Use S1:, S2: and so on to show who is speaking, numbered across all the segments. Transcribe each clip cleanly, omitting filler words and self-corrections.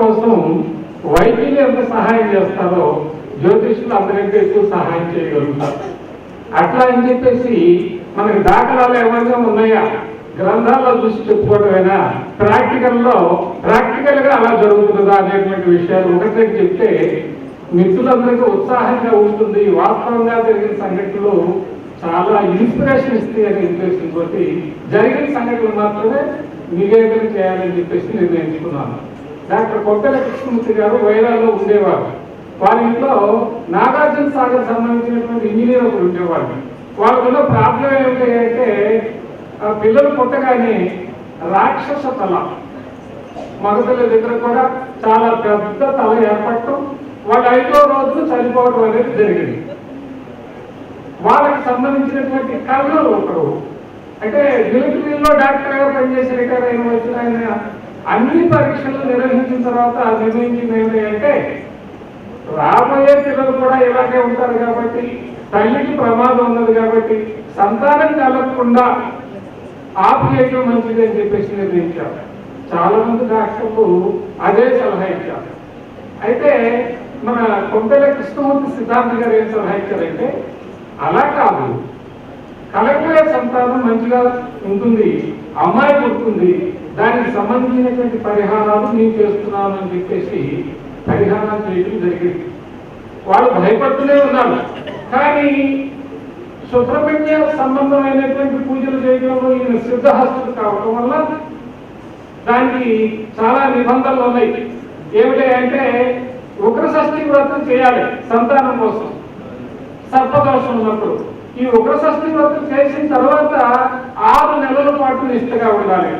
S1: కోసం వైద్యులు ఎంత సహాయం చేస్తారో జ్యోతిష్యులు అందరికంటే ఎక్కువ సహాయం చేయగలుగుతారు. అట్లా అని చెప్పేసి మనకి దాఖలాలు ఏమైనా ఉన్నాయా? గ్రంథాల్లో చూసి చెప్పుకోవడమైనా ప్రాక్టికల్గా అలా జరుగుతుందా అనేటువంటి విషయాలు ఒకటి చెప్తే మిత్రులందరికీ ఉత్సాహంగా ఉంటుంది. వాస్తవంగా జరిగిన సంఘటనలు చాలా ఇన్స్పిరేషన్ ఇస్తాయి అనే ఉద్దేశంతో జరిగిన సంఘటనలు మాత్రమే నివేదన చేయాలని చెప్పేసి నిర్ణయించుకున్నాను. డాక్టర్ కొప్పెల కృష్ణమూర్తి గారు వైరాల్లో ఉండేవారు. వారి ఇంట్లో నాగార్జున సాగర్ సంబంధించినటువంటి ఇంజనీర్ ఒకరు ఉండేవాడు. వాళ్ళకున్న ప్రాబ్లం ఏమిటి అంటే పిల్లలు పుట్టగానే రాక్షస తల, మగపిల్లల దగ్గర కూడా చాలా పెద్ద తల ఏర్పడటం, వాళ్ళు 5వ రోజులు చనిపోవడం అనేది జరిగింది. వాళ్ళకి సంబంధించినటువంటి కర్నూలు ఒకరు అంటే మిలిటరీలో డాక్టర్గా పనిచేసి రిటైర్ అయిన వచ్చిన ఆయన అన్ని పరీక్షలు నిర్వహించిన తర్వాత నిర్ణయించింది ఏమిటి అంటే రాబోయే పిల్లలు కూడా ఇలాగే ఉంటారు కాబట్టి, తల్లికి ప్రమాదం ఉన్నది కాబట్టి సంతానం కలగకుండా ఆపేయటం మంచిది అని చెప్పేసి నిర్ణయించారు. చాలా మంది డాక్టర్లు అదే సలహా ఇచ్చారు. అయితే మన కొప్పెల కృష్ణమూర్తి సిద్ధాంత గారు ఏం సలహా ఇచ్చారంటే అలా కాదు, కలగబోయే సంతానం మంచిగా ఉంటుంది, అమ్మాయి పుడుతుంది, దానికి సంబంధించినటువంటి పరిహారాలు నేను చేస్తున్నాను అని చెప్పేసి పరిహారం చేయడం జరిగింది. వాళ్ళు భయపడుతూనే ఉన్నారు. కానీ సుబ్రహ్మణ్య సంబంధమైనటువంటి పూజలు చేయడంలో ఈయన సిద్ధహస్తుడు కావడం వల్ల దానికి చాలా నిబంధనలు ఉన్నాయి. ఏమిటి అంటే ఉగ్రషష్ఠి వ్రతం చేయాలి సంతానం కోసం సర్పదోషం ఉన్నప్పుడు. ఈ ఉగ్రషష్ఠి వ్రతం చేసిన తర్వాత 6 నెలల పాటు నిష్ఠగా ఉండాలి.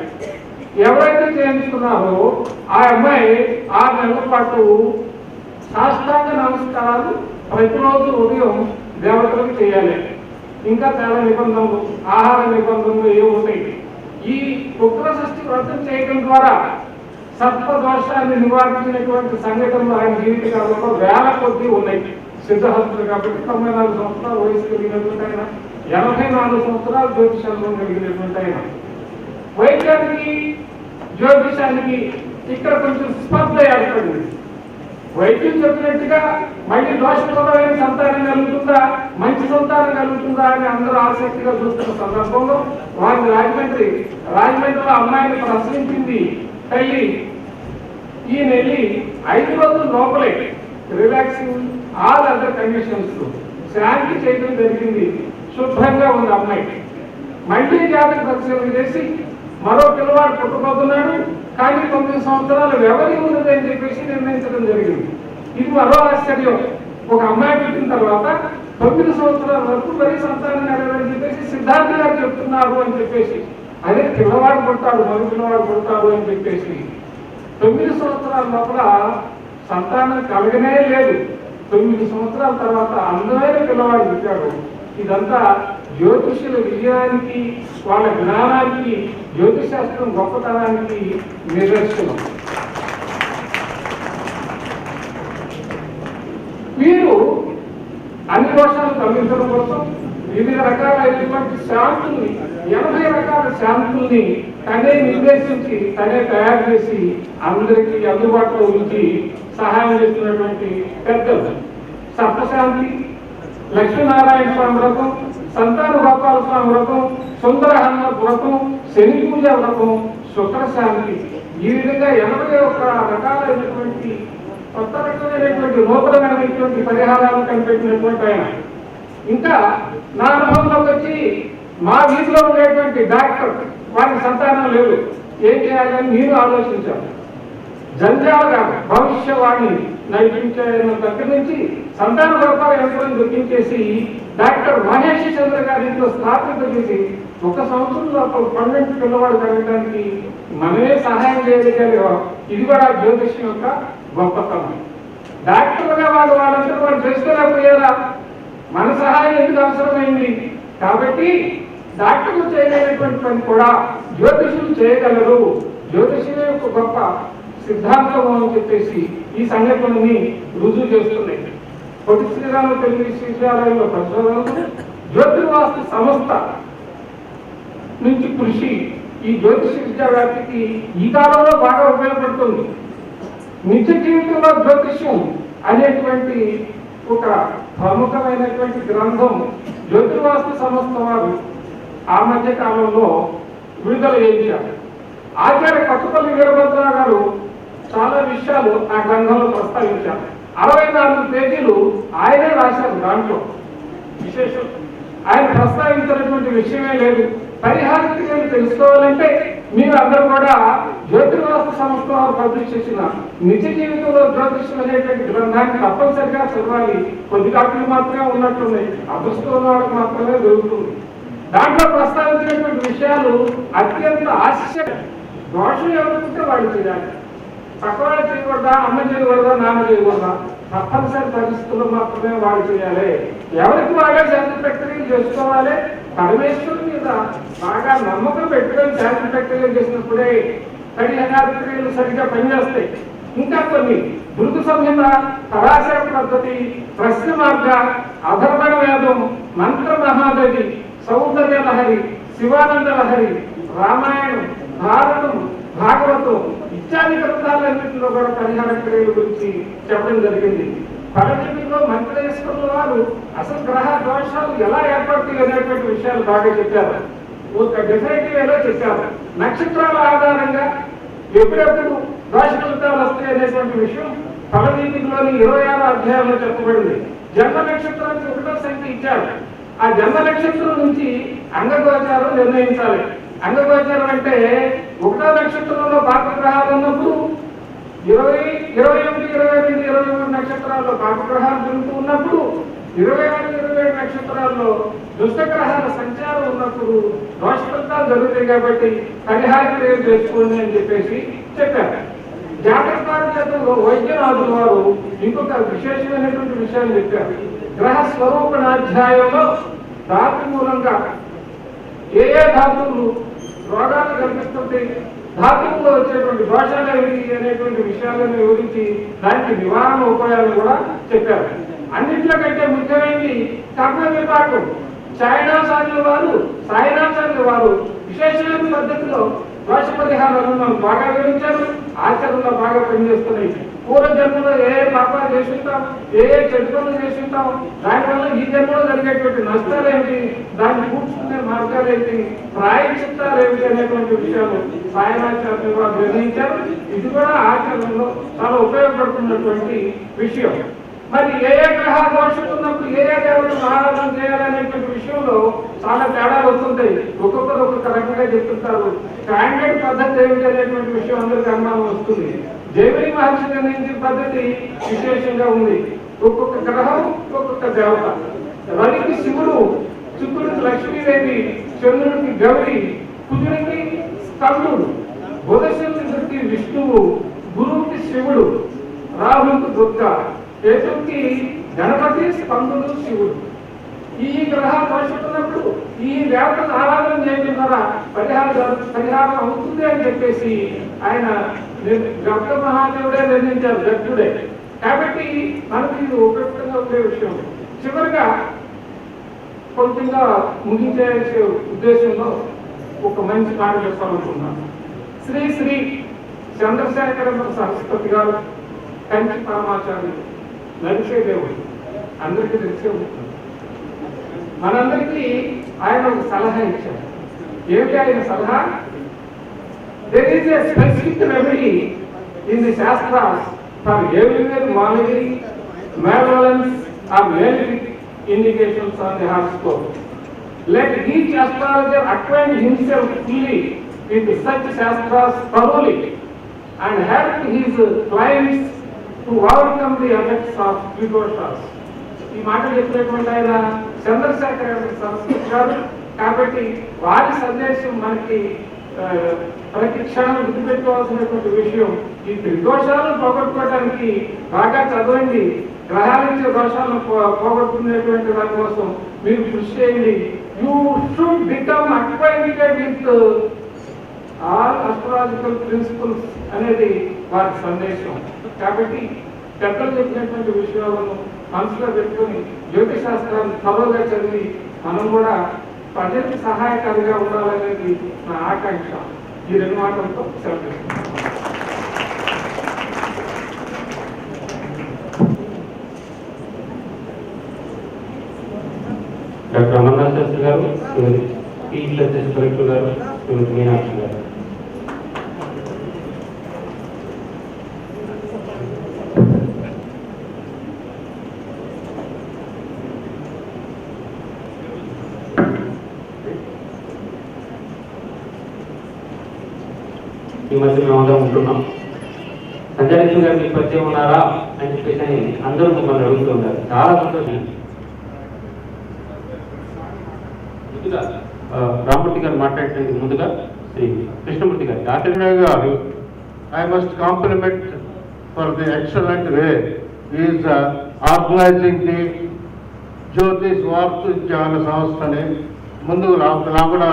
S1: ఎవరైతే చేయించుకున్నారో ఆ అమ్మాయి 6 నెలల పాటు సాష్టాంగ నమస్కారాలు ప్రతిరోజు ఉదయం దేవతలకు చేయాలి. ఇంకా చాలా నిబంధనలు, ఆహార నిబంధనలు ఏమున్నాయి. ఈ ఉగ్రషష్ఠి వ్రతం చేయడం ద్వారా సర్పదోషాన్ని నివారించినటువంటి సంఘటనలు ఆయన జీవితకాలంలో వేల కొద్దీ ఉన్నాయి. సిద్ధహస్తులు కాబట్టి 94 సంవత్సరాలు వయసు కలిగినటువంటి ఆయన, 84 సంవత్సరాలు జ్యోతిషంలో కలిగినటువంటి ఆయన. వైద్యానికి జ్యోతిషానికి ఇక్కడ కొంచెం స్పర్ధ ఏర్పడింది. వైద్యులు చెప్పినట్టుగా మళ్ళీ దోషపరమైన సంతానం కలుగుతుందా, మంచి సంతానం కలుగుతుందా అని అందరూ ఆసక్తిగా చూస్తున్న సందర్భంలో వారిని రాజమండ్రిలో అమ్మాయిని ప్రశ్నించింది తల్లి. ఈయన వెళ్ళి 5 రోజుల లోపలే రిలాక్సింగ్ ఆల్ అదర్ కండిషన్స్ శాంతి చేయడం జరిగింది. శుభ్రంగా ఉంది అమ్మాయి. మళ్ళీ జాతక పరిశీలన చేసి మరో పిల్లవాడు పుట్టబోతున్నాడు, కానీ 9 సంవత్సరాలు వ్యవధి ఉన్నది అని చెప్పేసి నిర్ణయించడం జరిగింది. ఇది మరో ఆశ్చర్యం. ఒక అమ్మాయి పుట్టిన తర్వాత 9 సంవత్సరాల వరకు మరీ సంతానం కలగదని చెప్పేసి సిద్ధార్థ గారు చెప్తున్నారు అని చెప్పేసి, అదే పిల్లవాడు పుడతాడు మరో పిల్లవాడు పుడతాడు అని చెప్పేసి 9 సంవత్సరాల లోపల సంతానం కలగనే లేదు. 9 సంవత్సరాల తర్వాత అందమైన పిల్లవాడు పుట్టాడు. ఇదంతా జ్యోతిష్యుల విజయానికి, వాళ్ళ జ్ఞానానికి, జ్యోతిశాస్త్రం గొప్పతనానికి నిదర్శనం. మీరు అన్ని దోషాలు తొలగించడం కోసం వివిధ రకాలైనటువంటి శాంతుల్ని, 80 రకాల శాంతుల్ని తనే నిర్దేశించి తనే తయారు చేసి అందరికీ అందుబాటులో ఉంచి సహాయం చేస్తున్నటువంటి పెద్దలు సప్తశాంతి, లక్ష్మీనారాయణ స్వామి వ్రతం, సంతాన గోపాల స్వామి వ్రతం, సుందర హనుమత్ వ్రతం, శని పూజ వ్రతం, శుక్రశాంతి, ఈ విధంగా 81 రకాలైనటువంటి కొత్త రకమైనటువంటి నూతనమైనటువంటి పరిహారాలు కనిపెట్టినటువంటి ఆయన. ఇంకా నా అనుభవంలోకి వచ్చి మా వీధిలో ఉండేటువంటి డాక్టర్ వారికి సంతానం లేదు, ఏం చేయాలని నేను ఆలోచించాను. జంజాలుగా భవిష్యవాణి నడిపించే దగ్గర నుంచి సంతాన గోపాల యంత్రం దొరికించేసి డాక్టర్ మహేష్ చంద్ర గారింట్లో స్థాపింపజేసి 1 సంవత్సరం లోపల 12 పిల్లవాడు కలగడానికి మనమే సహాయం చేయగలిగా. ఇది కూడా జ్యోతిష్యం యొక్క గొప్పతనం. డాక్టర్లుగా వాళ్ళందరూ వాళ్ళు తెలుసుకోలేకపోయారా? మన సహాయం ఎందుకు అవసరమైంది? కాబట్టి డాక్టర్లు చేయలేనటువంటి పని కూడా జ్యోతిష్యులు చేయగలరు. జ్యోతిష్యుల యొక్క గొప్ప సిద్ధాంతం అని చెప్పేసి ఈ సంఘటనని రుజువు చేస్తున్నాయి. పొట్టి శ్రీరామ తెలుగు విశ్వవిద్యాలయంలో పరిశోధనలు, జ్యోతిర్వాస్తు సంస్థ నుంచి కృషి ఈ జ్యోతిష విద్యా వ్యాప్తికి ఈ కాలంలో బాగా ఉపయోగపడుతుంది. నిత్య జీవితంలో జ్యోతిష్యం అనేటువంటి ఒక ప్రముఖమైనటువంటి గ్రంథం జ్యోతిర్వాస్తు సంస్థ వారు ఆ మధ్య కాలంలో విడుదల చేయించారు. ఆచార్య కొత్తపల్లి వీరభద్రరావు గారు చాలా విషయాలు ఆ గ్రంథంలో ప్రస్తావించారు. 64 పేజీలు ఆయనే రాశారు. దాంట్లో విశేషం ఆయన ప్రస్తావించినటువంటి విషయమే లేదు. పరిహారం తెలుసుకోవాలంటే మీరు అందరూ కూడా జ్యోతిర్వాస్తు సంస్థ వారు పబ్లిష్ చేసిన నిత్య జీవితంలో జ్యోతిష్యం అనేటువంటి గ్రంథాన్ని తప్పనిసరిగా చదవాలి. కొద్ది కాపీలు మాత్రమే ఉన్నట్లున్నాయి, అదృష్టం ఉన్న వాళ్ళకి మాత్రమే దొరుకుతుంది. దాంట్లో ప్రస్తావించినటువంటి విషయాలు అత్యంత ఆశ్చర్య. దోషం ఎవరుకుంటే వాళ్ళు చేయాలి, పక్కవాళ్ళు చేయకూడదా, అమ్మ చేయకూడదా, నాన్న చేయకూడదా, తప్పనిసరి పరిస్థితుల్లో మాత్రమే వాళ్ళు చేయాలి. ఎవరికి వాళ్ళే శాంతి ప్రక్రియలు చేసుకోవాలి. పరమేశ్వరుని మీద బాగా నమ్మకం పెట్టుకొని శాంతి ప్రక్రియలు చేసినప్పుడే పరిహార క్రియలు సరిగ్గా పనిచేస్తాయి. ఇంకా కొన్ని మృదు సంహిత, పరాశర పద్ధతి, ప్రశ్న మార్గ, అధర్వణ వేదం, మంత్ర మహాదవి, సౌందర్య లహరి, శివానంద లహరి, రామాయణం, భారతం, భాగవతం ఇత్యాది గ్రంథాలన్నింటిలో కూడా పరిహార క్రియల గురించి చెప్పడం జరిగింది. పరమేశ్వరులో మంత్రేశ్వరుల వారు అసలు గ్రహ దోషాలు ఎలా ఏర్పడతాయి అనేటువంటి విషయాలు బాగా చెప్పారు. ఒక డెఫినెటివ్ వేలో చెప్పారు. నక్షత్రాల ఆధారంగా ఎప్పుడెప్పుడు దోష ఫలితాలు వస్తాయి అనేటువంటి విషయం ఫలదీపికలోని 26వ అధ్యాయంలో చెప్పబడింది. జన్మ నక్షత్రానికి 1వ సంఖ్య ఇచ్చారు. ఆ జన్మ నక్షత్రం నుంచి అంగగోచారం నిర్ణయించాలి. అంగగోచారం అంటే 1వ నక్షత్రంలో పాపగ్రహాలు ఉన్నప్పుడు 20, 21, 22, 23 నక్షత్రాల్లో పాపగ్రహాలు తిరుగుతూ ఉన్నప్పుడు 26, 27 నక్షత్రాల్లో దుష్టగ్రహాల సంచారం ఉన్నప్పుడు దోష ఫలితాలు జరుగుతాయి. కాబట్టి పరిహార క్రియలు చేసుకోండి అని చెప్పేసి చెప్పారు. జాగ్రత్త వైద్యనాథుల వారు ఇంకొక విశేషమైనటువంటి విషయాలు చెప్పారు. గ్రహ స్వరూపణాధ్యాయంలో ధాతు మూలంగా ఏ ధాతువులు రోగాలు కల్పిస్తుంటాయి, ధాతువుల్లో వచ్చేటువంటి దోషాలు ఏమిటి అనేటువంటి విషయాలను వివరించి దానికి నివారణ ఉపాయాలు కూడా చెప్పారు. అన్నింటిలో కంటే ముఖ్యమైనది కర్మ విభాగం. సాయినాచార్యుల వారు విశేషమైన పద్ధతిలో దోష పరిహారాలను మనం బాగా వివరించారు. ఆచరణలో బాగా పనిచేస్తున్నాయి. పూర్వ జన్మలో ఏ పాపాలు చేస్తుంటాం, ఏ చెడు పనులు చేస్తుంటాం, దానివల్ల ఈ జన్మలో జరిగేటువంటి నష్టాలు ఏమిటి, దాన్ని కూర్చుకునే మార్గాలు ఏంటి, ప్రాయశ్చిత్తాలు ఏమిటి అనేటువంటి విషయాలు సాయనాచార్యులు వారు నిర్ణయించారు. ఇది కూడా ఆచరణలో చాలా ఉపయోగపడుతున్నటువంటి విషయం. మరి ఏ గ్రహ దోషం ఉన్నప్పుడు ఏ దేవతను ఆరాధన చేయాలనేటువంటి విషయంలో చాలా తేడాలు వస్తుంటాయి. ఒక్కొక్కరు ఒక్కొక్క రకంగా చెప్తుంటారు. స్టాండర్డ్ పద్ధతి ఏమిటి అనేటువంటి విషయం అందరికీ అనుమానం వస్తుంది. జైమిని మహర్షి నిర్ణయించిన పద్ధతి విశేషంగా ఉంది. ఒక్కొక్క గ్రహం ఒక్కొక్క దేవత. రవికి శివుడు, శుక్రుడికి లక్ష్మీదేవి, చంద్రుడికి గౌరి, కుజుడికి స్కందుడు, బుధశుడికి విష్ణువు, గురువుకి శివుడు, రాహుడికి దుర్గా, కేతువుకి గణపతి, స్కందుడు, శివుడు. ఈ గ్రహ దోషున్నప్పుడు ఈ దేవతను ఆరాధన చేయడం ద్వారా పరిహారం అవుతుంది అని చెప్పేసి ఆయన గర్భ మహాదేవుడే నిర్ణయించారు, గర్భుడే. కాబట్టి మనకి ఇది ఉపయుక్తంగా ఉండే విషయం. చివరిగా కొంచెంగా ముగించే ఉద్దేశంలో ఒక మంచి మాట చెప్పాలనుకున్నాను. శ్రీ శ్రీ చంద్రశేఖర సరస్వతి గారు, కంచి పరమాచార్యులు, నడిచే దేవుడు, అందరికీ తెలిసే ఉంటుంది. మనందరికీ ఆయన ఒక సలహా ఇచ్చారు. ఏమిటి ఆయన సలహా? There is a specific remedy in the Shastras for everywhere malady, malevolence or malefic indications on the horoscope. Let each astrologer acquaint himself fully with such Shastras thoroughly and help his clients to overcome the effects of tridoshas. ఈ మాట చెప్పినటువంటి ఆయన చంద్రశేఖర సరస్వతి గారు. కాబట్టి వారి సందేశం మనకి ప్రతి క్షణం గుర్తుపెట్టుకోవాల్సినటువంటి విషయం. ఈ త్రిదోషాలను పోగొట్టుకోవడానికి బాగా చదవండి. గ్రహాలించే దోషాలను పోగొట్టుకునేటువంటి దాని కోసం మీరు కృషి చేయండి. You should become acquainted with all astrological principles అనేది వారి సందేశం. కాబట్టి పెద్దలు చెప్పినటువంటి విషయాలను మనసులో పెట్టుకుని జ్యోతిష్ శాస్త్రాన్ని త్వరగా చదివి మనం కూడా ప్రజలకు సహాయకారిగా ఉండాలనేది నా ఆకాంక్ష. ఈ 2 మాటలతో సెలవు.
S2: గారు, టీచర్ అసిస్టెంట్ కలెక్టర్ గారు, మీనాక్షి గారు. ఈ మధ్య మేము అందరం ఉంటున్నాం. సంజయలక్ష్మి గారు మీకు పరిచయం ఉన్నారా అని చెప్పేసి అందరూ మిమ్మల్ని అడుగుతున్నారు. చాలా సంతోషం. ముందుగా రామూర్తి గారు మాట్లాడటానికి ముందుగా శ్రీ కృష్ణమూర్తి గారు.
S3: I must compliment for the excellent way he is organizing the జ్యోతిష్ వాస్తు జ్ఞాన సంస్థని ముందుకు రాకుండా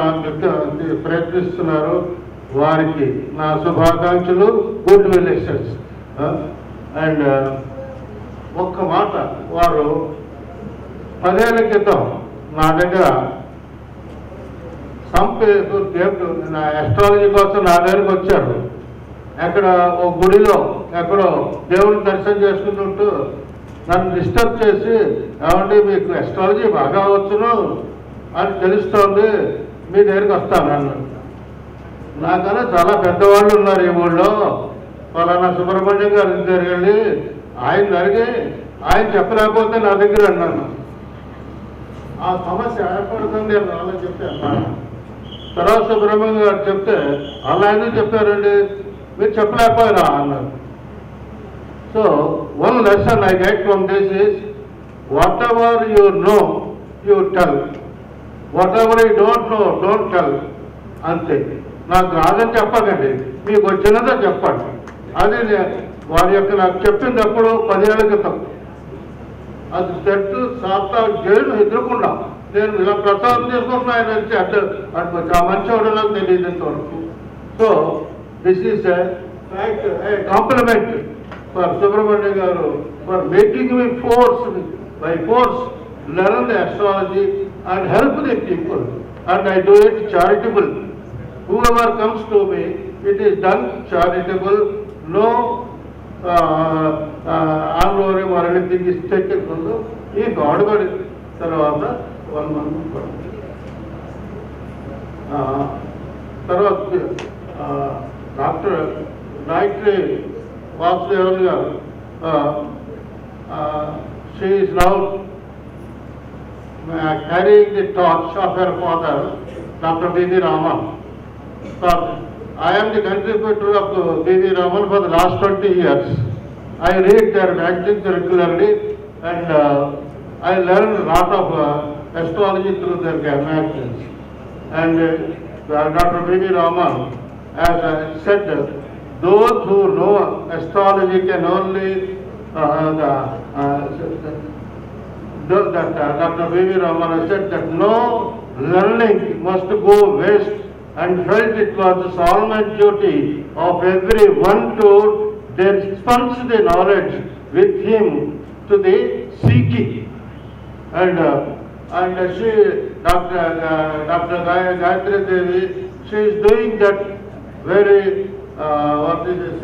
S3: ప్రయత్నిస్తున్నారు. వారికి నా శుభాకాంక్షలు, గుడ్ విషెస్. అండ్ ఒక్క మాట, వారు 10 ఏళ్ల క్రితం నా దగ్గర నా అస్ట్రాలజీ కోసం నా దగ్గరకు వచ్చారు. ఎక్కడ ఓ గుడిలో ఎక్కడో దేవుని దర్శనం చేసుకుంటుంటూ నన్ను డిస్టర్బ్ చేసి, ఏమంటే మీకు అస్ట్రాలజీ బాగా వచ్చును అని తెలుస్తోంది, మీ దగ్గరికి వస్తాను అన్నాను. నాకన్నా చాలా పెద్దవాళ్ళు ఉన్నారు ఈ ఊళ్ళో, ఫలానా సుబ్రహ్మణ్యం గారి దగ్గరికి వెళ్ళి ఆయన అడిగి ఆయన చెప్పలేకపోతే నా దగ్గర అన్నాను. ఆ సమస్య ఏర్పడుతుంది నేను అలా చెప్పాను. తర్వాత సుబ్రహ్మణ్యం గారు చెప్తే, అలా ఎందుకు చెప్పారండి, మీరు చెప్పలేకపోయినా అన్నారు. So one lesson I get from this is, what ever you know you tell, what ever you don't know don't tell. అంతే. నాకు రాదని చెప్పకండి, మీకు వచ్చినదో చెప్పండి. అది వారి యొక్క నాకు చెప్పినప్పుడు 10 ఏళ్ల క్రితం. అది చెట్టు సాత్తా జైలు ఎదుర్కొన్నా నేను ఇలా ప్రసాదం చేసుకుంటున్నా. ఆయన వచ్చి అటు ఆ మంచి అవడం నాకు తెలియదు ఇంతవరకు. So this is a compliment for Subrahmanya గారు for making me force by force learn the astrology and help the people, and I do it charitable. Whoever comes to me, it is done charitable, no unworrying or anything is taken from the ఈ గొడవడి తర్వాత 1 month తర్వాత doctor Gayatri Vasudevan గారు, she is now carrying the torch of her father, Dr. B.V. Raman. I am the contributor of B.V. Raman for the last 20 years. I read their magazines regularly and I learn a lot of astrology through their magazines. And Dr. B.V. Raman has said that those who know astrology can only Dr. B.V. Raman has said that no learning must go waste, and felt it was the solemn duty of everyone to dispense the knowledge with him to the seeking. And she, Dr. Gayatri Devi, she is doing that very, what is this,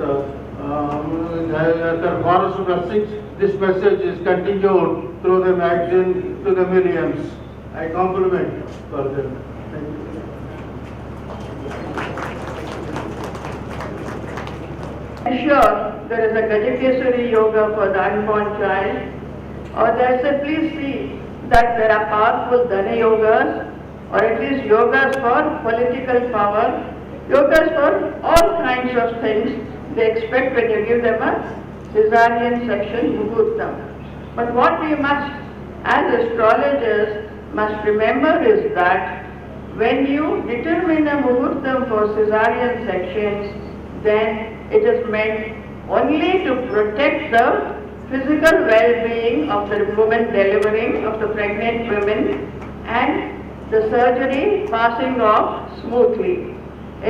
S3: the forest blessings. This message is continued through the magazine to the millions. I compliment for them. Thank you.
S4: Sure, there is a Gajakesari yoga for the unborn child, or there simply see that there are powerful Dana yogas, or at least yogas for political power, yogas for all kinds of things they expect when you give them a cesarean section muhurtam. But what we must, as astrologers, must remember is that when you determine a muhurtam for cesarean sections, then it is meant only to protect the physical well-being of the woman delivering, of the pregnant women, and the surgery passing off smoothly.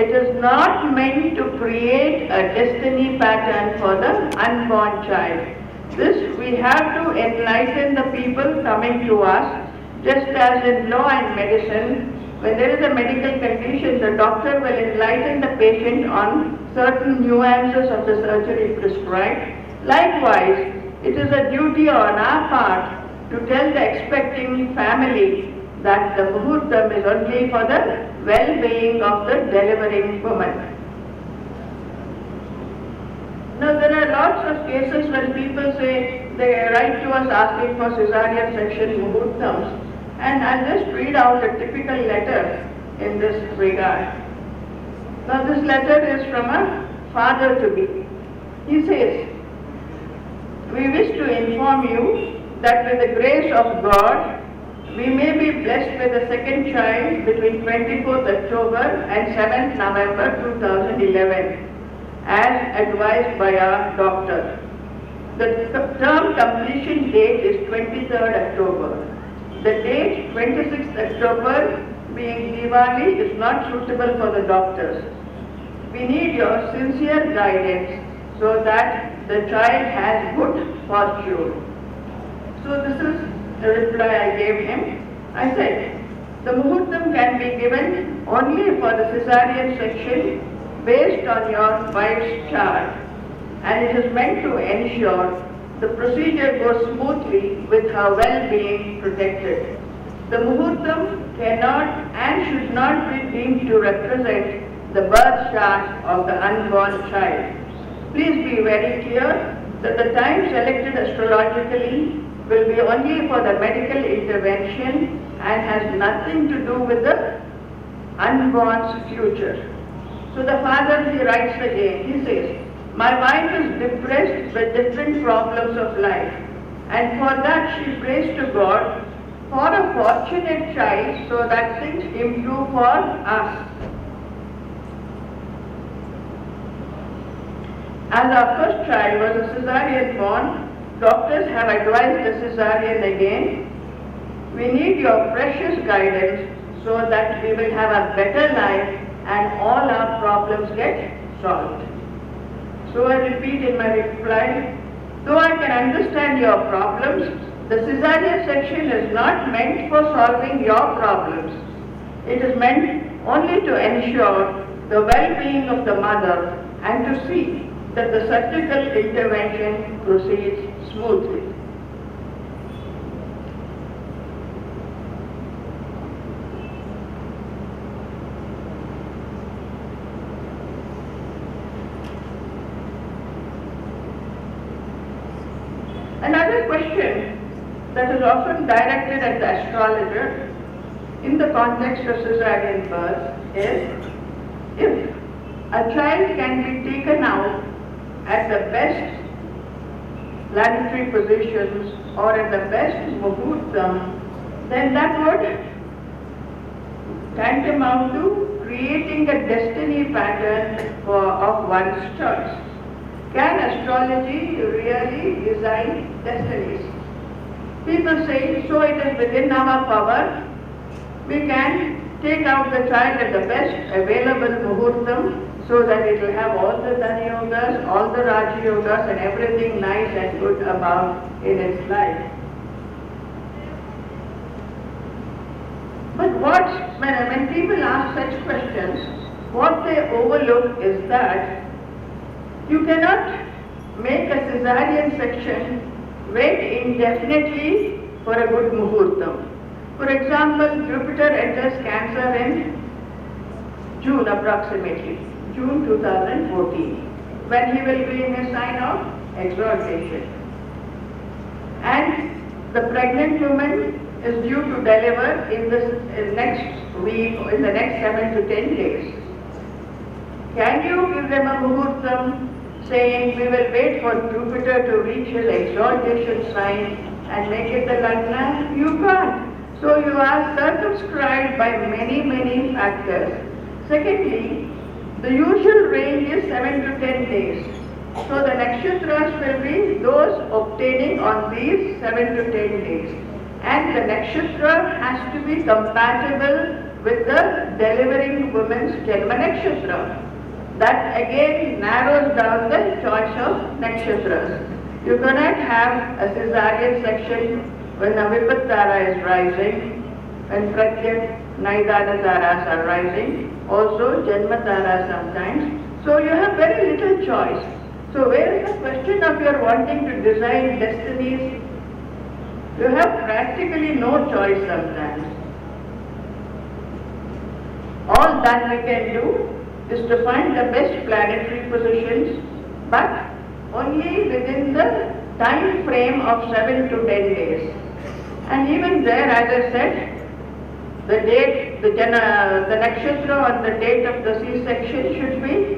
S4: It is not meant to create a destiny pattern for the unborn child. This we have to enlighten the people coming to us, just as in law and medicine. When there is a medical condition, the doctor will enlighten the patient on certain nuances of the surgery prescribed. Likewise, it is a duty on our part to tell the expecting family that the muhurtam is only for the well-being of the delivering woman. Now there are lots of cases when people say they write to us asking for cesarean section muhurtams, and I'll just read out a typical letter in this regard. Now this letter is from a father-to-be. He says, "We wish to inform you that with the grace of God, we may be blessed with a second child between 24th October and 7th November 2011, as advised by our doctor. The term completion date is 23rd October. The date 26th October being Diwali is not suitable for the doctors. We need your sincere guidance so that the child has good fortune." So this is the reply I gave him. I said, the muhurtam can be given only for the cesarean section based on your wife's chart, and it is meant to ensure the procedure goes smoothly with her well-being protected. The muhurtam cannot and should not be deemed to represent the birth chart of the unborn child. Please be very clear that the time selected astrologically will be only for the medical intervention and has nothing to do with the unborn's future. So the father, he writes again, he says, "My wife is depressed with different problems of life, and for that she prays to God for a fortunate child so that things improve for us. As our first child was a cesarean born, doctors have advised a cesarean again. We need your precious guidance so that we will have a better life and all our problems get solved." So I repeat in my reply, though I can understand your problems, the cesarean section is not meant for solving your problems. It is meant only to ensure the well-being of the mother and to see that the surgical intervention proceeds smoothly. Another question that is often directed at the astrologer in the context of cesarean birth is, if a child can be taken out at the best planetary positions or at the best muhurtam, then that would tantamount to creating a destiny pattern of one's choice. Can astrology really design destinies? People say, so it is within our power. We can take out the child at the best available muhurtam so that it will have all the Dana Yogas, all the Raja Yogas and everything nice and good about in its life. But when people ask such questions, what they overlook is that you cannot make a cesarean section wait indefinitely for a good muhurtam. For example, Jupiter enters Cancer in June approximately, June 2014, when he will be in a sign of exaltation. And the pregnant woman is due to deliver in the next week, or in the next 7 to 10 days. Can you give them a muhurtam saying we will wait for Jupiter to reach his exaltation sign and make it the Lagna? You can't. So you are circumscribed by many, many factors. Secondly, the usual range is 7 to 10 days. So the nakshatras will be those obtaining on these 7 to 10 days. And the nakshatra has to be compatible with the delivering woman's Janma nakshatra. That again narrows down the choice of nakshatras. You cannot have a cesarean section when the Vipattara is rising, when Pratyat, Naidana Taras are rising, also Janma Tara sometimes. So you have very little choice. So where is the question of your wanting to design destinies? You have practically no choice sometimes. All that we can do is to find the best planetary positions, but only within the time frame of 7 to 10 days. And even there, as I said, the date, the nakshatra on the date of the C-section should be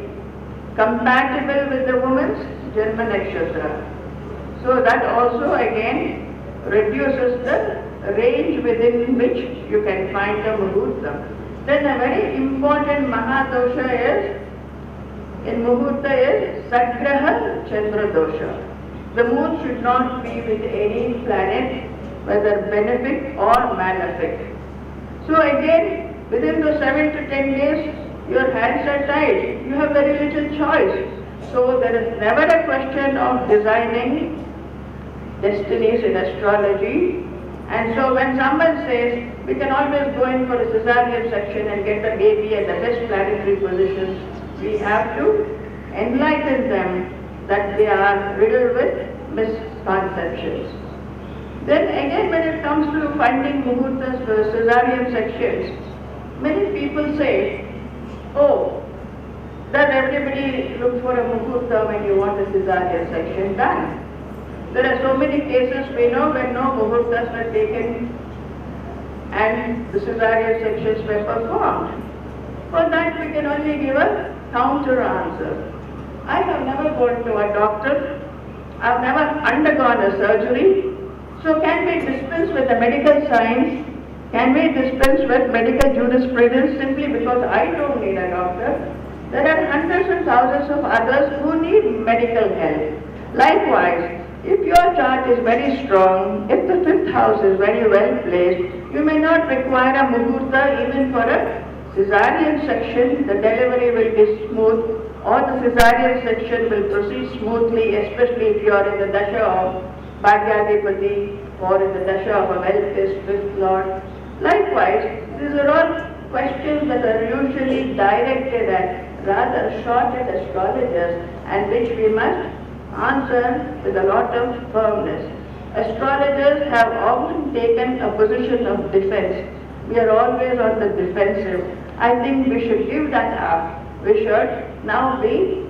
S4: compatible with the woman's Janma nakshatra. So that also again reduces the range within which you can find the muhurta. Then a very important mahadosha is, in muhurta is Sagraha Chandra dosha. The moon should not be with any planet, whether benefic or malefic. So again, within the 7 to 10 days, your hands are tied. You have very little choice. So there is never a question of designing destinies in astrology. And so when someone says, we can always go in for a cesarean section and get the baby at the best planetary positions, we have to enlighten them that they are riddled with misconceptions. Then again, when it comes to finding muhurtas for cesarean sections, many people say, oh, does everybody look for a muhurta when you want a cesarean section done? There are so many cases we know when no muhurtas were taken and the cesarean sections were performed. For that we can only give a counter answer. I have never gone to a doctor, I have never undergone a surgery. So can we dispense with the medical science? Can we dispense with medical jurisprudence simply because I don't need a doctor? There are hundreds and thousands of others who need medical help. Likewise, if your chart is very strong, if the 5th house is very well placed, you may not require a muhurta even for a cesarean section. The delivery will be smooth, or the cesarean section will proceed smoothly, especially if you are in the dasha of Bhagyadipati or in the dasha of a well-placed 5th lord. Likewise, these are all questions that are usually directed at rather shorted astrologers and which we must answer with a lot of firmness. Astrologers have often taken a position of defense. We are always on the defensive. I think we should give that up. We should now be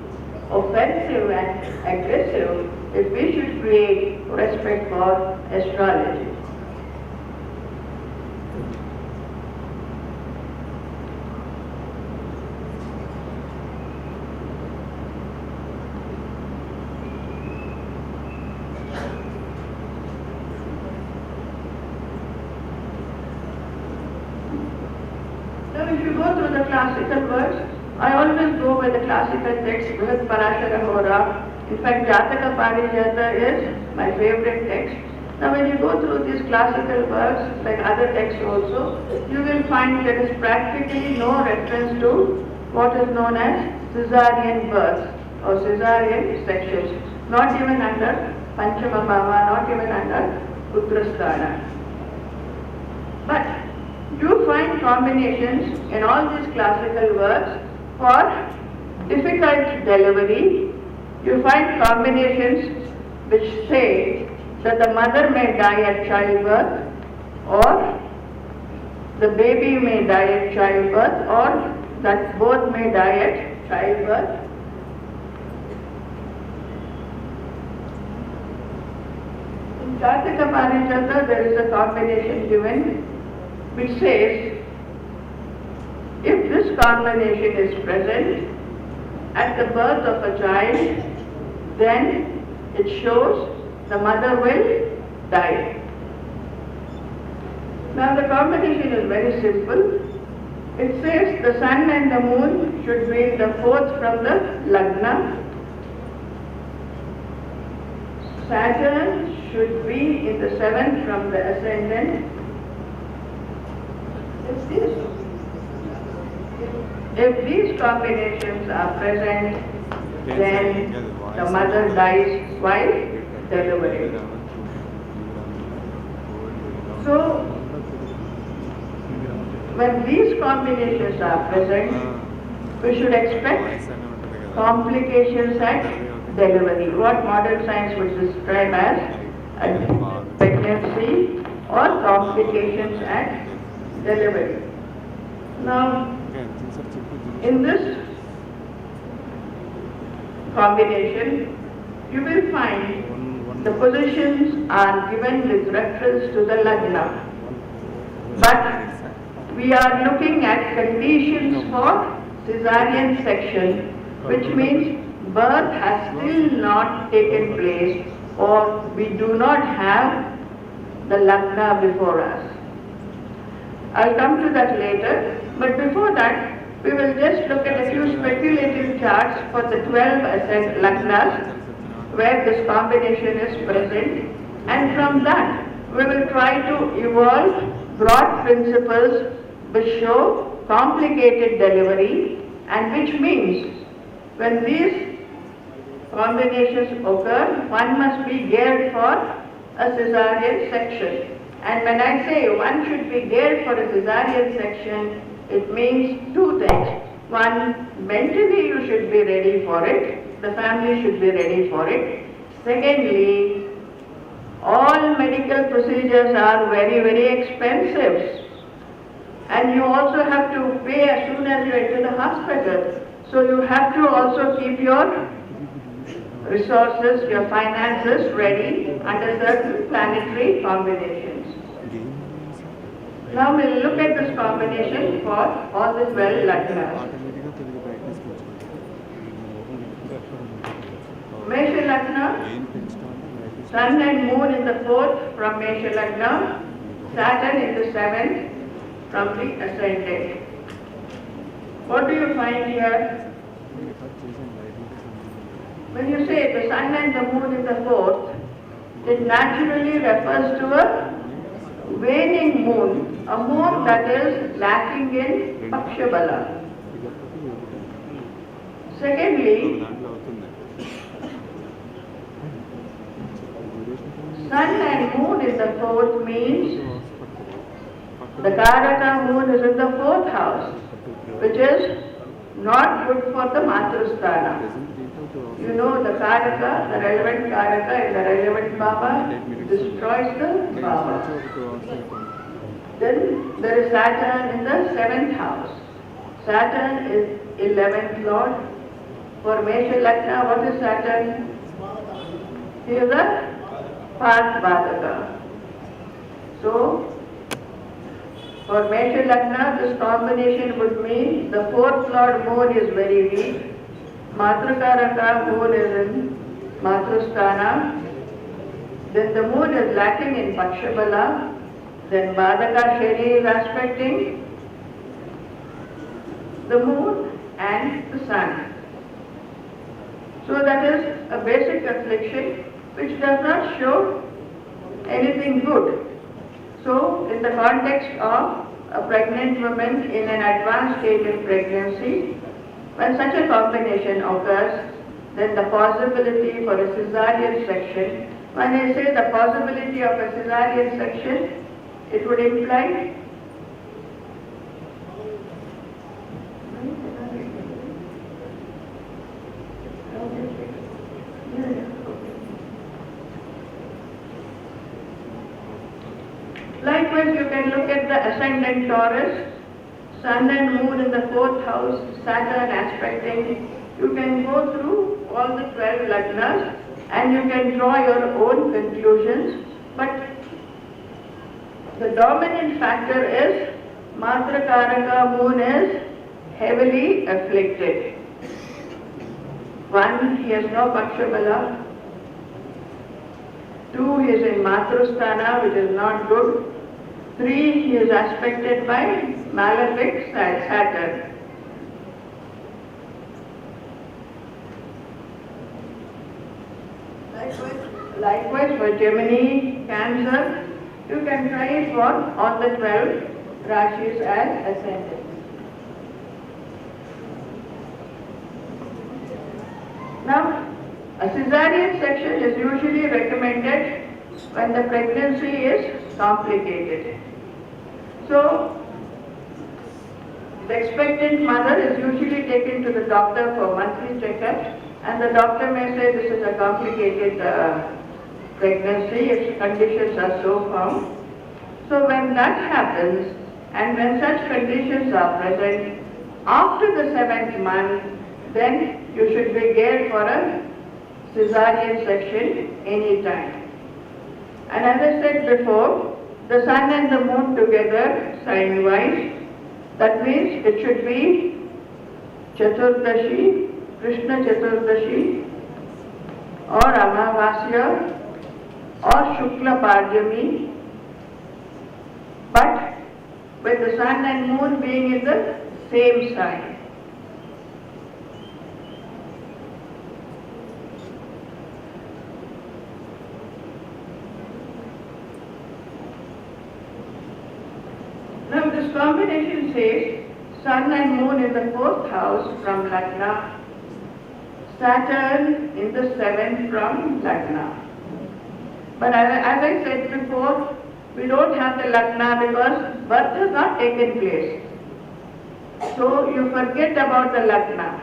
S4: offensive and aggressive if we should create respect for astrology. If you go through the classical works, I always go by the classical text, Brihat Parashara Hora. In fact, Jataka Parijata is my favorite text. Now when you go through these classical works, like other texts also, you will find there is practically no reference to what is known as Caesarean births or Caesarean sections. Not even under Panchama Bhava, not even under Uttarasthana. But you find combinations in all these classical works for difficult delivery. You find combinations which say that the mother may die at childbirth, or the baby may die at childbirth, or that both may die at childbirth. In Jataka Parijata there is a combination given which says, if this combination is present at the birth of a child, then it shows the mother will die. Now the combination is very simple. It says the sun and the moon should be in the 4th from the Lagna. Saturn should be in the 7th from the ascendant. If these combinations are present, then the mother dies while delivering. So, when these combinations are present, we should expect complications at delivery, what modern science would describe as a pregnancy or complications at delivery. Now, In this combination, you will find the positions are given with reference to the lagna. But we are looking at conditions for caesarean section, which means birth has still not taken place, or we do not have the lagna before us. I'll come to that later, but before that, we will just look at a few speculative charts for the 12 ascent lagnas where this combination is present, and from that we will try to evolve broad principles which show complicated delivery, and which means when these combinations occur, one must be geared for a caesarean section. And when I say one should be geared for a caesarean section, it means two things. One, mentally you should be ready for it, the family should be ready for it. Secondly, all medical procedures are very, very expensive, and you also have to pay as soon as you enter the hospital. So you have to also keep your resources, your finances ready under certain planetary combinations. Now we'll look at this combination for all the 12 lagnas. Mesha Lagna, Sun and Moon in the 4th from Mesha Lagna, Saturn in the 7th from the Ascendant. What do you find here? When you say the Sun and the Moon in the 4th, it naturally refers to a waning moon, a moon that is lacking in Pakshabala. Secondly, Sun and Moon in the 4th means the Karaka moon is in the 4th house, which is not good for the Matrusthana. You know the Karaka, the relevant Karaka and the relevant Baba destroys the Baba. Then there is Saturn in the 7th house. Saturn is 11th Lord. For Mesha Lagna, what is Saturn? He is a Path Badaka. So, for Mesha Lagna, this combination would mean the 4th Lord moon is very weak. Matrakaraka moon is in Matrusthana. Then the moon is lacking in Pakshabala. Then Badaka Shani is aspecting the moon and the sun. So that is a basic affliction which does not show anything good. So in the context of a pregnant woman in an advanced stage of pregnancy, when such a combination occurs, then the possibility for a caesarean section, when I say the possibility of a caesarean section, it would imply likewise you can look at the ascendant Taurus, Sun and Moon in the 4th house, Saturn aspecting. You can go through all the 12 lagnas and you can draw your own conclusions, but the dominant factor is Matrakaraka moon is heavily afflicted. 1, he has no Pakshabala. 2, he is in Matrusthana, which is not good. 3, he is aspected by malefic Saturn. Likewise for Gemini, Cancer, you can try it for all the 12 Rashis as ascendant. Now, a caesarean section is usually recommended when the pregnancy is complicated. So, the expectant mother is usually taken to the doctor for monthly checkup, and the doctor may say this is a complicated pregnancy if conditions are so found. So when that happens, and when such conditions are present, After the 7th month, then you should be geared for a cesarean section any time. And as I said before, the sun and the moon together, sign-wise, that means it should be Chaturdashi, Krishna Chaturdashi, or Amavasya, or Shukla Parjami, but with the sun and moon being in the same sign. Now this combination says sun and moon in the 4th house from Lagna, Saturn in the 7th from Lagna. But as I said before, we don't have the Lagna because birth has not taken place. So you forget about the Lagna.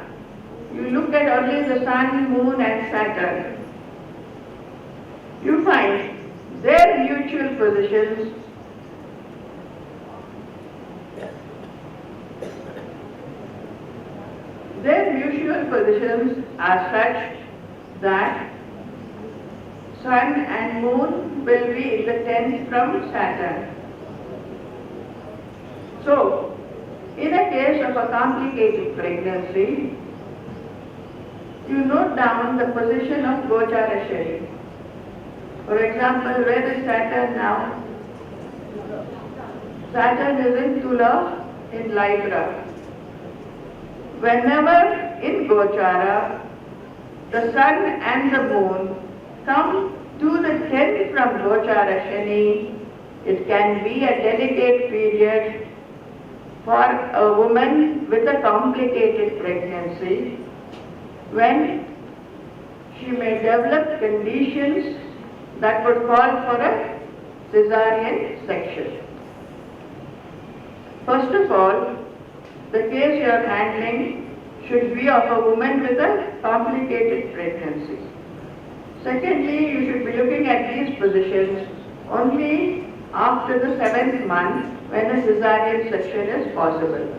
S4: You look at only the sun, moon and Saturn. You find their mutual positions are such that sun and moon will be in the 10th from Saturn. So, in a case of a complicated pregnancy, you note down the position of Gochara Shani. For example, where is Saturn now? Saturn is in Tula, in Libra. Whenever in Gochara, the sun and the moon come to the 10th from Gochara Shani, it can be a delicate period for a woman with a complicated pregnancy when she may develop conditions that would call for a cesarean section. First of all, the case you are handling should be of a woman with a complicated pregnancy. Secondly, you should be looking at these positions only after the 7th month when a cesarean section is possible.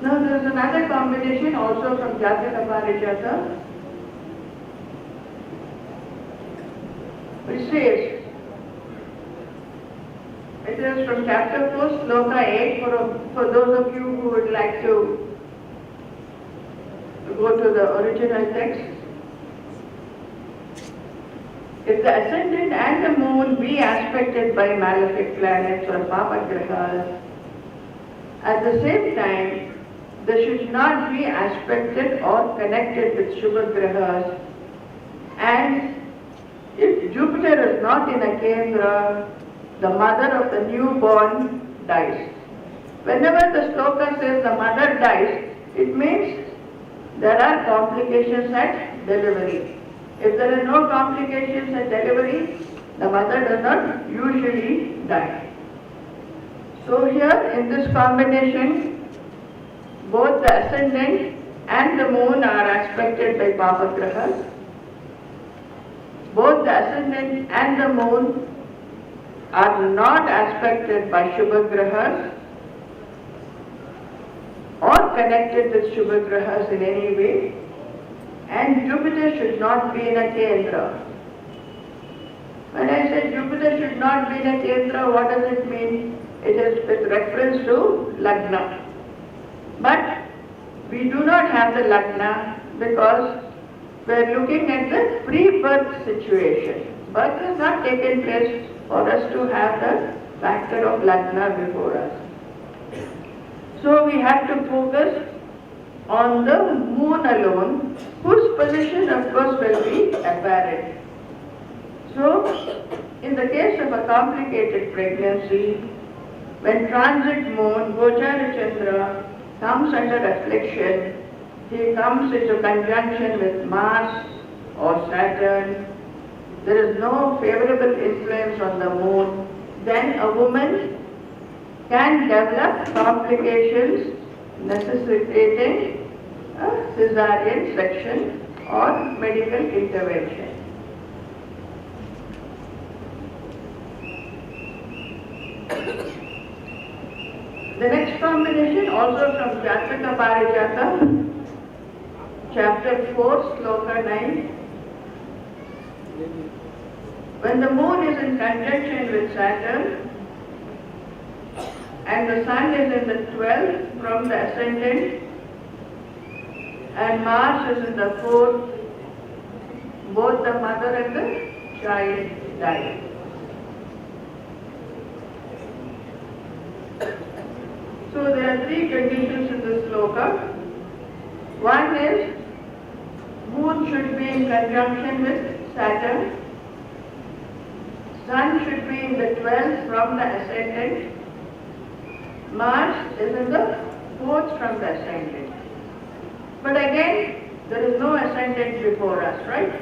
S4: Now there is another combination also from Jataka Parijata, which says, it is from chapter 4, sloka 8, for those of you who would like to go to the original text. If the ascendant and the moon be aspected by malefic planets or papagrahas, at the same time, they should not be aspected or connected with Shubhagrahas. And if Jupiter is not in a Kendra, the mother of the newborn dies. Whenever the sloka says the mother dies, it means there are complications at delivery. If there are no complications at delivery, the mother does not usually die. So here in this combination, both the ascendant and the moon are aspected by papagrahas. Both the ascendant and the moon are not aspected by Shubhagrahas or connected with Shubhagrahas in any way, and Jupiter should not be in a Kendra. When I say Jupiter should not be in a Kendra, what does it mean? It is with reference to Lagna. But we do not have the Lagna because we are looking at the pre-birth situation. Birth has not taken place for us to have the factor of Lagna before us. So we have to focus on the moon alone, whose position of course will be apparent. So in the case of a complicated pregnancy, when transit moon, Gochara Chandra, comes under affliction, he comes into conjunction with Mars or Saturn, there is no favorable influence on the moon, then a woman can develop complications necessitating a cesarean section or medical intervention. The next combination, also from Jataka Parijata, chapter 4, sloka 9. When the moon is in conjunction with Saturn and the sun is in the 12th from the ascendant and Mars is in the 4th, both the mother and the child die. So there are three conditions in this sloka. One is moon should be in conjunction with Saturn. Sun should be in the 12th from the ascendant. Mars is in the 4th from the ascendant. But again, there is no ascendant before us, right?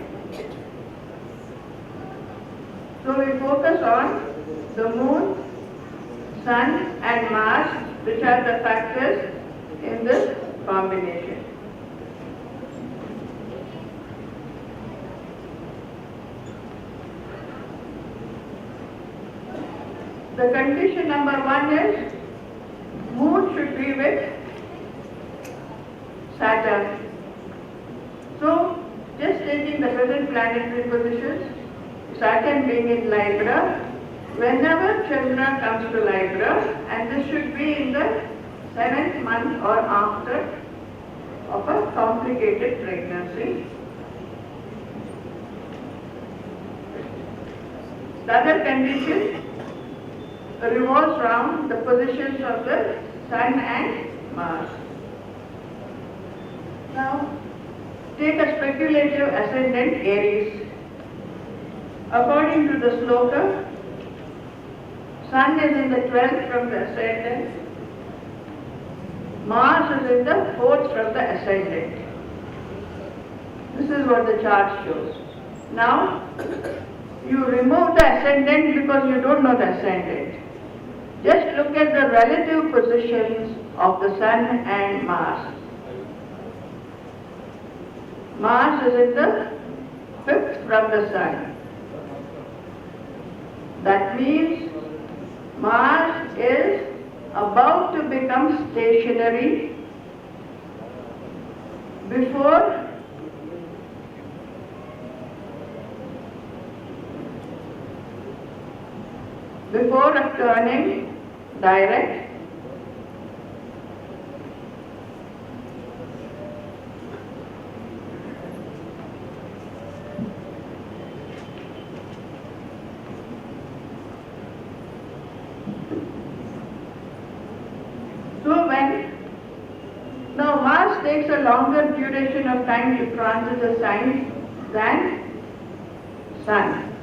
S4: So we focus on the moon, sun and Mars, which are the factors in this combination. The condition number 1 is moon should be with Saturn. So, just taking the present planetary positions, Saturn being in Libra, whenever Chandra comes to Libra, and this should be in the 7th month or after of a complicated pregnancy. The other condition revolves around the positions of the Sun and Mars. Now, take a speculative ascendant Aries. According to the sloka, Sun is in the 12th from the ascendant, Mars is in the 4th from the ascendant. This is what the chart shows. Now, you remove the ascendant because you don't know the ascendant. Just look at the relative positions of the Sun and Mars. Mars is in the 5th from the Sun. That means Mars is about to become stationary before turning direct. So now Mars takes a longer duration of time to transit a sign than Sun.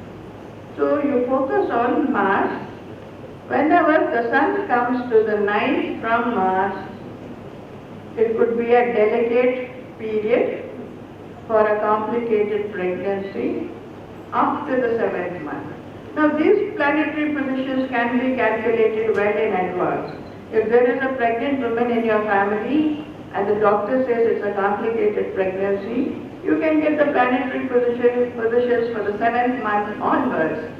S4: So you focus on Mars. Whenever the Sun comes to the 9th from Mars, it could be a delicate period for a complicated pregnancy after the 7th month. Now these planetary positions can be calculated well in advance. If there is a pregnant woman in your family and the doctor says it's a complicated pregnancy, you can get the planetary positions for the 7th month onwards.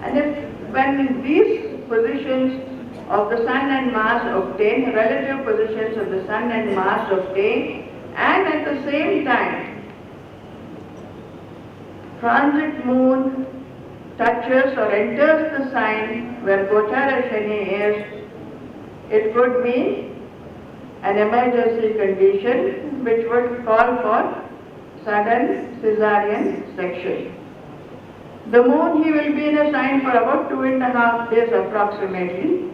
S4: And when these positions of the Sun and Mars obtain, relative positions of the Sun and Mars obtain, and at the same time, transit moon touches or enters the sign where Gochara Shani is, it would mean an emergency condition which would call for sudden cesarean section. The moon, he will be in a sign for about 2.5 days approximately.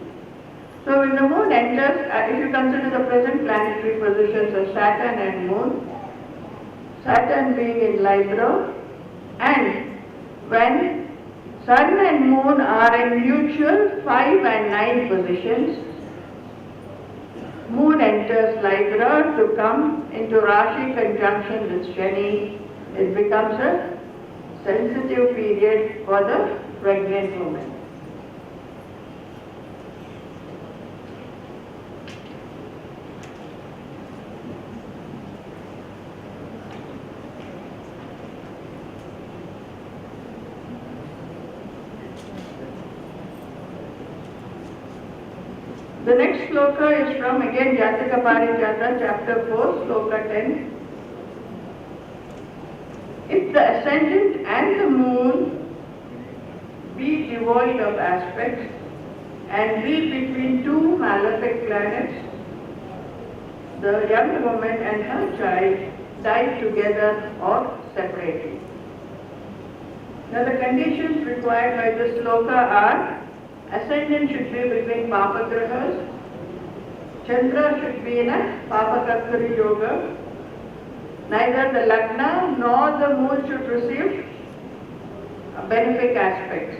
S4: So when the moon enters, if you consider the present planetary positions of Saturn and moon, Saturn being in Libra, and when Sun and Moon are in mutual 5 and 9 positions. Moon enters Ligra to come into Rashi conjunction with Shani. It becomes a sensitive period for the pregnant woman. The next sloka is from again Jataka Parijata, chapter 4, sloka 10. If the ascendant and the moon be devoid of aspects and be between two malefic planets, the young woman and her child die together or separately. Now the conditions required by this sloka are: ascendant should be between Papagrahas, Chandra should be in a Papakarkari yoga, neither the Lagna nor the moon should receive benefic aspects.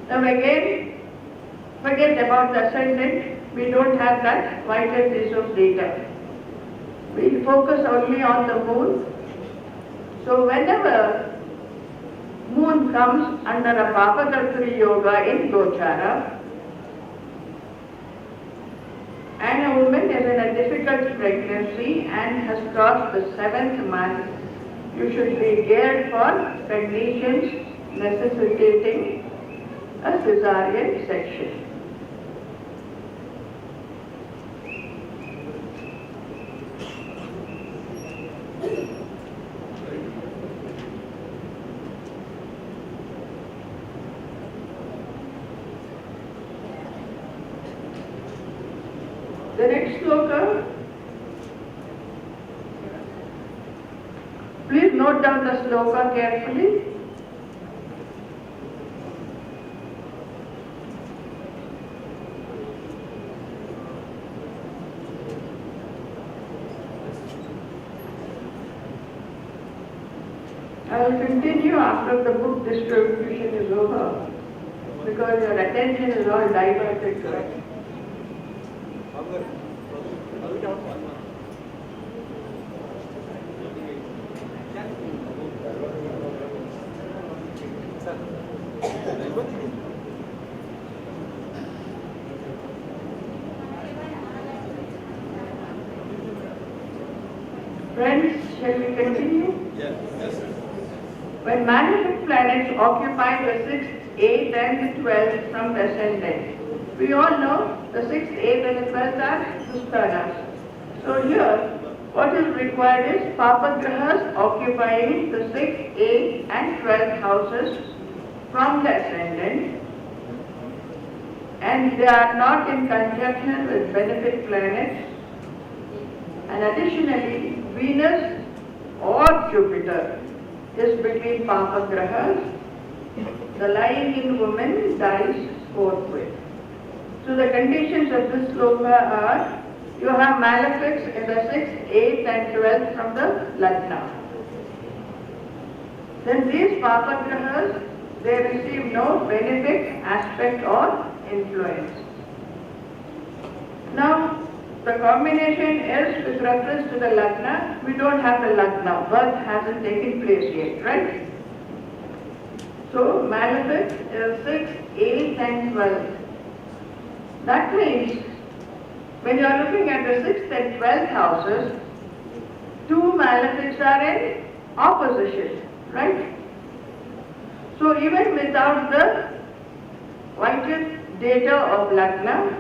S4: Now again, forget about the ascendant, we don't have that vital piece of data. We focus only on the moon. So whenever moon comes under a Papakarkari yoga in Gochara, and a woman is in a difficult pregnancy and has crossed the 7th month, you should be geared for conditions necessitating a cesarean section. The next sloka, please note down the sloka carefully. I will continue after the book distribution is over, because your attention is all diverted to it. Friends, shall we continue?
S5: Yes.
S4: When malefic planets occupy the 6th, 8th and the 12th from the ascendant, we all know the 6th, 8th and the 12th are Dustanas. So here, what is required is Papagrahas occupying the 6th, 8th and 12th houses from the ascendant, and they are not in conjunction with benefic planets, and additionally Venus or Jupiter is between Papagrahas. The lying-in woman dies forthwith. So the conditions of this sloka are: you have malefics in the 6th, 8th and 12th from the Lagna. Then these Papagrahas, they receive no benefic aspect or influence. Now, the combination is with reference to the Lagna. We don't have the Lagna. Birth hasn't taken place yet, right? So, malefic is 6th, 8th and 12th. That means, when you are looking at the 6th and 12th houses, two malefics are in opposition, right? So, even without the vital data of Lagna,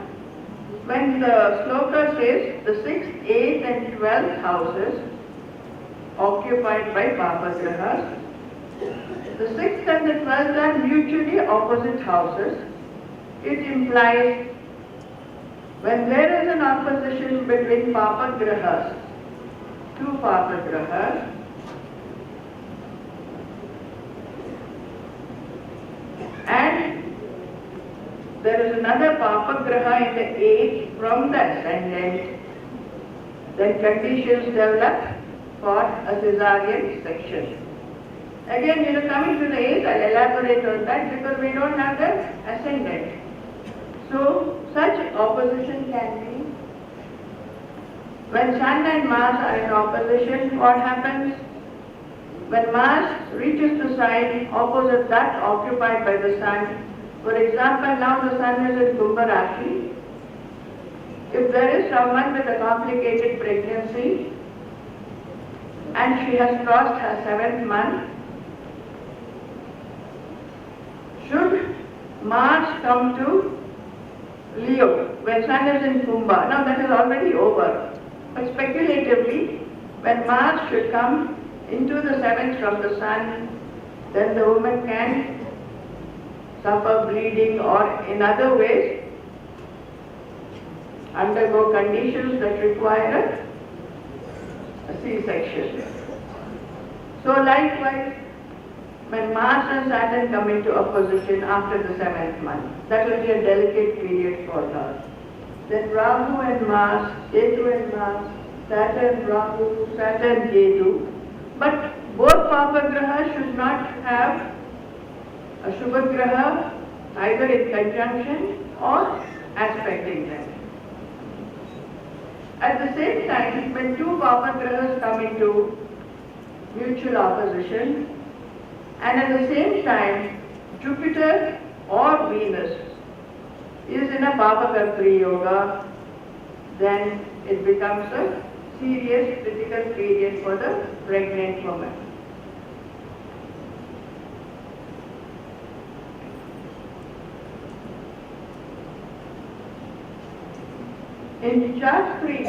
S4: when the sloka says the 6th, 8th and 12th houses occupied by Papagrahas, the 6th and the 12th are mutually opposite houses. It implies when there is an opposition between Papagrahas, two Papagrahas, and there is another Papagraha in the 8th from the ascendant, then conditions develop for a cesarean section. Again, coming to the 8th, I'll elaborate on that because we don't have the ascendant. So, such opposition can be, when Sun and Mars are in opposition, what happens? When Mars reaches the side opposite that occupied by the Sun, for example, now the Sun is in Kumbha Rashi. If there is someone with a complicated pregnancy and she has crossed her 7th month, should Mars come to Leo when Sun is in Kumbha? Now that is already over. But speculatively, when Mars should come into the 7th from the Sun, then the woman can suffer bleeding or in other ways undergo conditions that require a C-section. So likewise, when Mars and Saturn come into opposition after the 7th month, that will be a delicate period for her. Then Rahu and Mars, Ketu and Mars, Saturn, Rahu, Saturn, Ketu. But both Papa Grahas should not have a Shubha Graha either in conjunction or aspecting them. At the same time, when two Papa Grahas come into mutual opposition, and at the same time, Jupiter or Venus is in a Papa-Kartri yoga, then it becomes a serious critical period for the pregnant woman. In chart 3,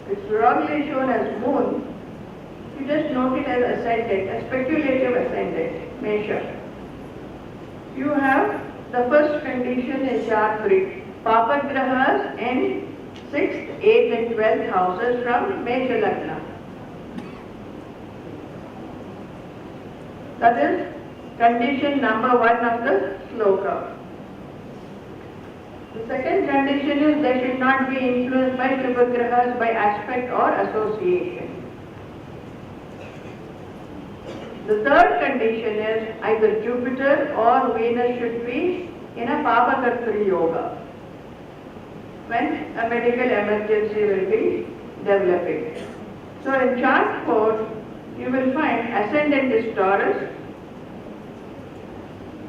S4: it's wrongly shown as moon. You just note it as ascendant, a speculative ascendant, Mesha. You have the first condition in chart 3, Papa Grahas in 6th, 8th and 12th houses from Mesha Lagna. That is condition number 1 of the sloka. The second condition is they should not be influenced by Shubha Grahas by aspect or association. The third condition is either Jupiter or Venus should be in a Papa-Kartri yoga when a medical emergency will be developing. So in chart 4, you will find ascendant is Taurus.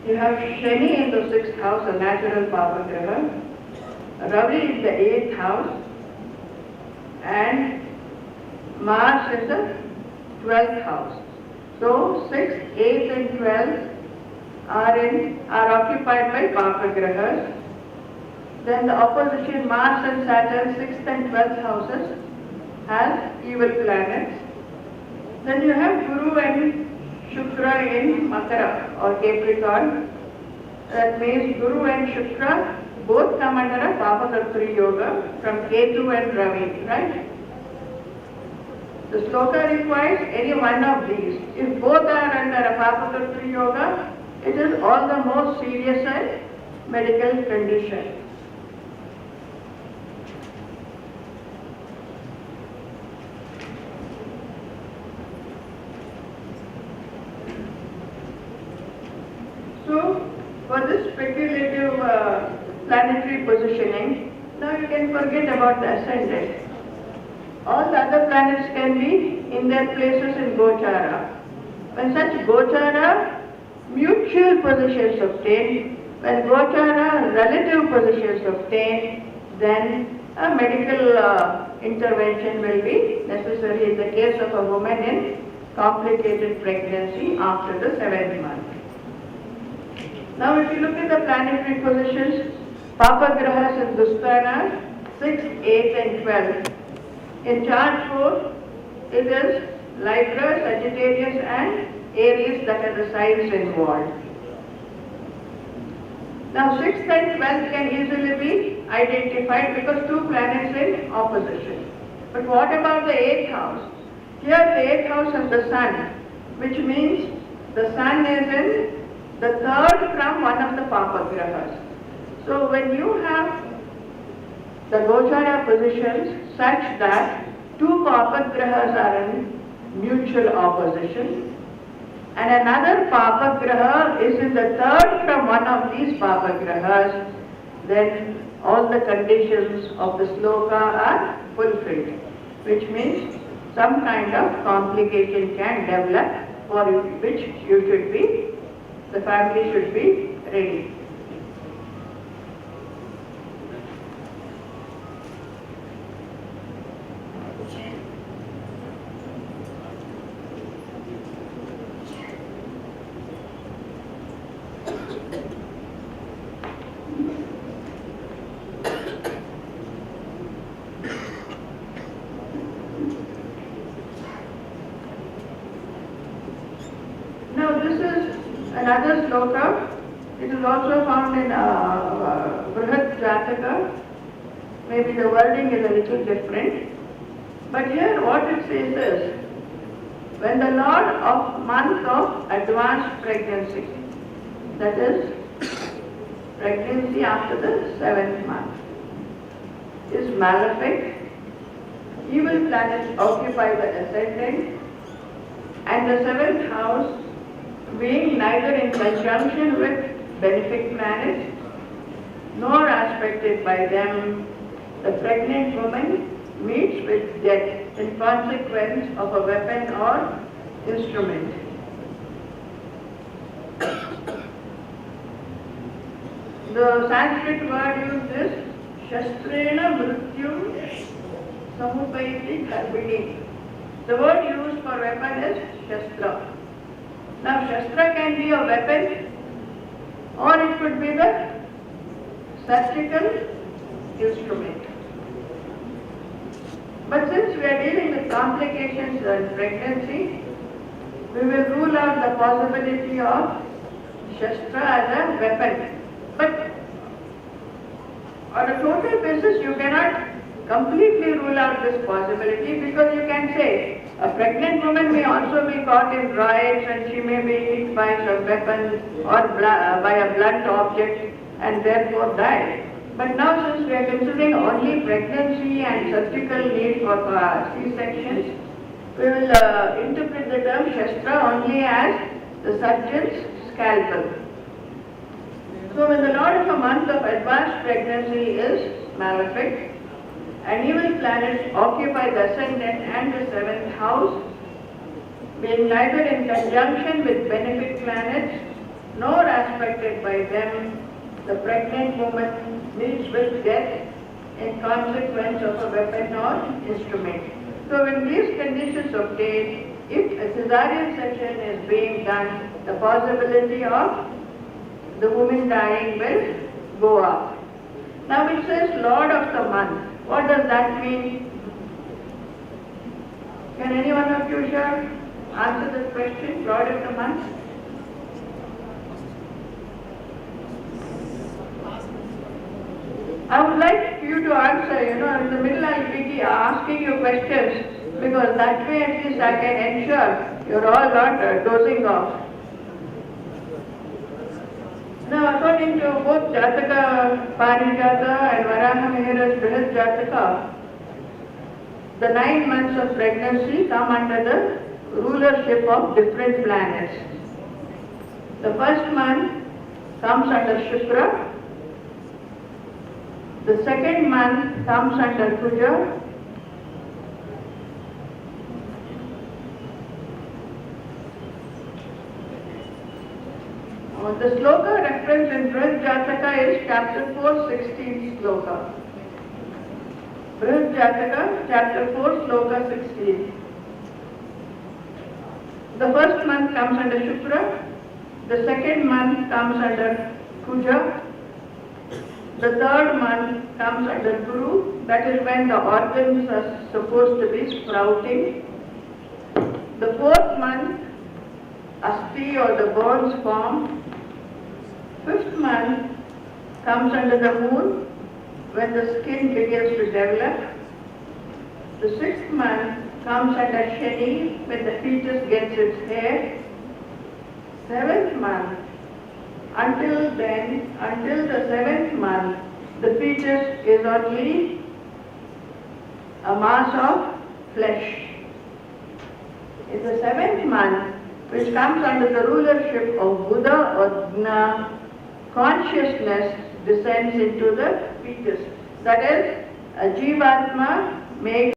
S4: You have Shani in the 6th house, a natural Papa Graha. Ravi in the 8th house. And Mars in the 12th house. So 6th, 8th and 12th are occupied by Papa Grahas. Then the opposition Mars and Saturn, 6th and 12th houses has evil planets. Then you have Guru and Shukra in Makara or Capricorn. That means Guru and Shukra both come under a Papa-Kartri yoga from Ketu and Ravi, right? The sloka requires any one of these. If both are under a Papa-Kartri yoga, it is all the more serious and medical condition. So, for this speculative planetary positioning, now you can forget about the ascendant. All the other planets can be in their places in Gochara. When such Gochara mutual positions obtain, when Gochara relative positions obtain, then a medical intervention will be necessary in the case of a woman in complicated pregnancy after the 7th month. Now if you look at the planetary positions, Papa Grahas in Dusthana, 6th, 8th and 12th. In chart 4, it is Libra, Sagittarius and Aries that are the signs involved. Now 6th and 12th can easily be identified because two planets in opposition. But what about the 8th house? Here the 8th house has the Sun, which means the Sun is in the 3rd from one of the Papa Grahas. So when you have the Gochara positions such that two Papa Grahas are in mutual opposition, and another Papagraha is in the third from one of these Papagrahas, then all the conditions of the sloka are fulfilled, which means some kind of complication can develop, for which the family should be ready. Now this is another sloka. It is also found in Brihad Jataka. Maybe the wording is a little different. But here what it says is, when the Lord of month of advanced pregnancy, that is pregnancy after the 7th month, is malefic, evil planets occupy the ascendant, and the 7th house being neither in conjunction with benefic planets nor aspected by them, the pregnant woman meets with death in consequence of a weapon or instrument. The Sanskrit word used is Shastrena Mrityum Samupaiti Garbhini. The word used for weapon is Shastra. Now Shastra can be a weapon or it could be the surgical instrument. But since we are dealing with complications in pregnancy, we will rule out the possibility of Shastra as a weapon. But on a total basis, you cannot completely rule out this possibility, because you can say a pregnant woman may also be caught in riots and she may be hit by some weapon or by a blunt object and therefore die. But now since we are considering only pregnancy and surgical need for C-sections, we will interpret the term Shastra only as the surgeon's scalpel. So when the Lord of a month of advanced pregnancy is malefic, and evil planets occupy the ascendant and the 7th house, being neither in conjunction with benefic planets nor aspected by them, the pregnant woman meets with death in consequence of a weapon or instrument. So when these conditions obtain, if a cesarean section is being done, the possibility of the woman dying will go up. Now it says Lord of the month. What does that mean? Can any one of you share answer this question, Lord of the month? I would like you to answer, in the middle I'll be asking you questions, because that way at least I can ensure you're all not dozing off. Now according to both Jataka Parijata and Varaha Mihira's Brihad Jataka, the 9 months of pregnancy come under the rulership of different planets. The first month comes under Shukra, the second month comes under Kuja, the sloka reference in Brihad Jataka is chapter 4, 16th sloka. Brihad Jataka, chapter 4, sloka 16. The first month comes under Shukra, the second month comes under Kuja, the third month comes under Guru, that is when the organs are supposed to be sprouting. The fourth month, Asti or the bones form. Fifth month comes under the moon, when the skin begins to develop. The sixth month comes under Shani, when the fetus gets its hair. Seventh month, until the 7th month, the fetus is only a mass of flesh. In the 7th month, which comes under the rulership of Buddha or Jna, consciousness descends into the fetus. That is, a Jivatma makes